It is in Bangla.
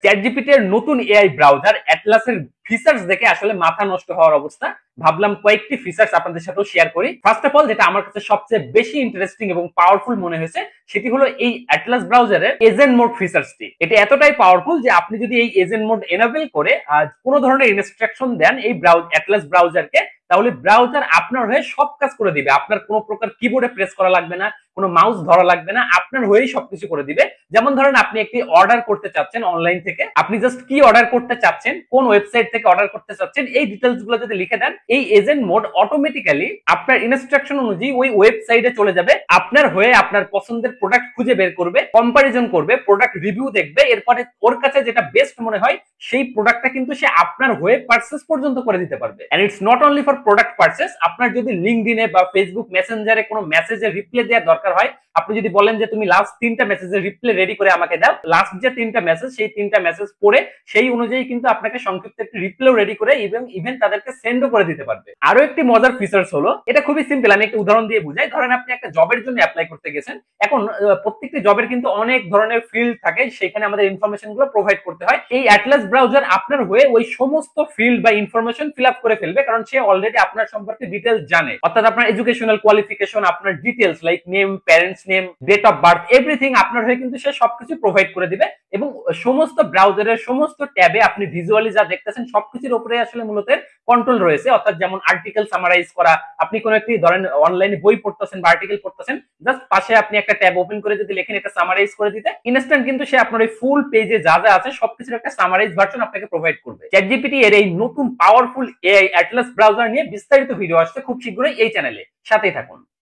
চ্যাটজিপিটি এর নতুন এআই ব্রাউজার অ্যাটলাসের ফিচার্স দেখে আসলে মাথা নষ্ট হওয়ার অবস্থা। ভাবলাম কয়েকটি ফিচার্স আপনাদের সাথেও শেয়ার করি। ফার্স্ট অফ অল, যেটা আমার কাছে সবচেয়ে বেশি ইন্টারেস্টিং এবং পাওয়ারফুল মনে হয়েছে সেটি হলো এই অ্যাটলাস ব্রাউজারের এজেন্ট মোড ফিচার্সটি। এটা এতটাই পাওয়ারফুল যে আপনি যদি এই এজেন্ট মোড এনেবল করে কোনো ধরনের ইনস্ট্রাকশন দেন এই অ্যাটলাস ব্রাউজারকে, তাহলে ব্রাউজার আপনার হয়ে সব কাজ করে দিবে। আপনার কোনো প্রকার কিবোর্ডে প্রেস করা লাগবে না, কোনো মাউস ধরা লাগবে না, আপনার হয়েই সবকিছু করে দিবে। যেমন ধরেন আপনি একটি অর্ডার করতে চাচ্ছেন অনলাইন থেকে, আপনি জাস্ট কি অর্ডার করতে চাচ্ছেন, কোন ওয়েবসাইট থেকে অর্ডার করতে চাচ্ছেন, এই ডিটেলস গুলো যদি লিখে দেন, এই এজেন্ট মোড অটোমেটিক্যালি আপনার ইনস্ট্রাকশন অনুযায়ী ওই ওয়েবসাইটে চলে যাবে, আপনার হয়ে আপনার পছন্দের প্রোডাক্ট খুঁজে বের করবে, কম্পারিজন করবে, প্রোডাক্ট রিভিউ দেখবে, এরপরে ওর কাছে যেটা বেস্ট মনে হয় সেই প্রোডাক্টটা কিন্তু সে আপনার হয়ে পারচেজ পর্যন্ত করে দিতে পারবে। And it's not only for product purchase. আপনার যদি লিঙ্কডইনে বা ফেসবুক মেসেঞ্জারে কোনো মেসেজের রিপ্লাই দেওয়ার দরকার হয়, আপনি যদি বলেন যে তুমি লাস্ট 3টা মেসেজের রিপ্লাই রেডি করে আমাকে দাও, লাস্ট যে 3টা মেসেজ সেই 3টা মেসেজ পড়ে সেই অনুযায়ী কিন্তু আপনাকে সংক্ষিপ্ত একটি রিপ্লাই রেডি করে এবং ইভেন তাদেরকে সেন্ডও করে দিতে পারবে। আরো একটি মজার ফিচারস হলো, এটা খুবই সিম্পল, আমি একটা উদাহরণ দিয়ে বুঝাই। ধরেন আপনি একটা জবের জন্য অ্যাপ্লাই করতে গেছেন। এখন প্রত্যেকটি জবের কিন্তু অনেক ধরনের ফিল্ড থাকে, সেখানে আমাদের ইনফরমেশন গুলো প্রোভাইড করতে হয়। এই অ্যাটলাস ব্রাউজার আপনার হয়ে ওই সমস্ত ফিল্ড বা ইনফরমেশন ফিল আপ করে ফেলবে, কারণ সে অলরেডি আপনার সম্পর্কে ডিটেলস জানে। অর্থাৎ আপনার এডুকেশনাল কোয়ালিফিকেশন, আপনার details like name, parents name, date of birth, everything আপনার হয়ে কিন্তু সে সবকিছু প্রোভাইড করে দিবে। এবং সমস্ত ব্রাউজারের সমস্ত ট্যাবে আপনি ভিজুয়ালি যা দেখতেছেন সবকিছুর উপরে আসলে মূলত কন্ট্রোল রয়েছে। অর্থাৎ যেমন আর্টিকেল সামারাইজ করা, আপনি কোন একটি ধরেন অনলাইনে বই পড়তেছেন বা আর্টিকেল পড়তেছেন, জাস্ট পাশে আপনি একটা ট্যাব ওপেন করে যদি লেখেন এটা সামারাইজ করে দিতে, ইনস্ট্যান্ট কিন্তু সে আপনার ওই ফুল পেজে যা যা আছে সবকিছুর একটা সামারাইজ ভার্সন আপনাকে প্রোভাইড করবে। চ্যাটজিপিটি এর এই নতুন পাওয়ারফুল এআই অ্যাটলাস ব্রাউজার নিয়ে বিস্তারিত ভিডিও আসছে খুব শীঘ্রই এই চ্যানেলে, সাথেই থাকুন।